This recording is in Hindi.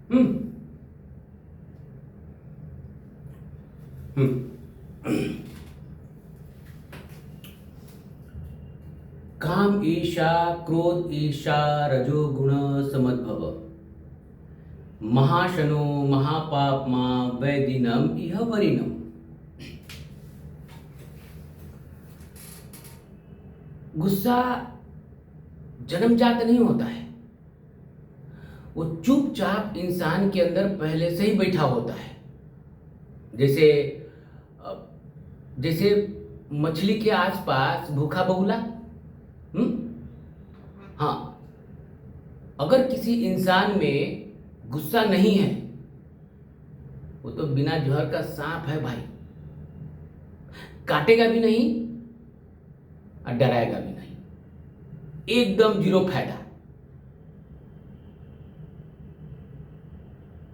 हम्म हम्म काम ईर्षा क्रोध ईर्षा रजोगुण समद्भव महाशनो महापापमा वैदिनम इह वरिनम। गुस्सा जन्मजात नहीं होता है, वो चुपचाप इंसान के अंदर पहले से ही बैठा होता है। जैसे अ, जैसे मछली के आसपास भूखा बगुला। हाँ, अगर किसी इंसान में गुस्सा नहीं है, वो तो बिना जहर का सांप है भाई, काटेगा भी नहीं और डराएगा भी नहीं, एकदम जीरो फायदा।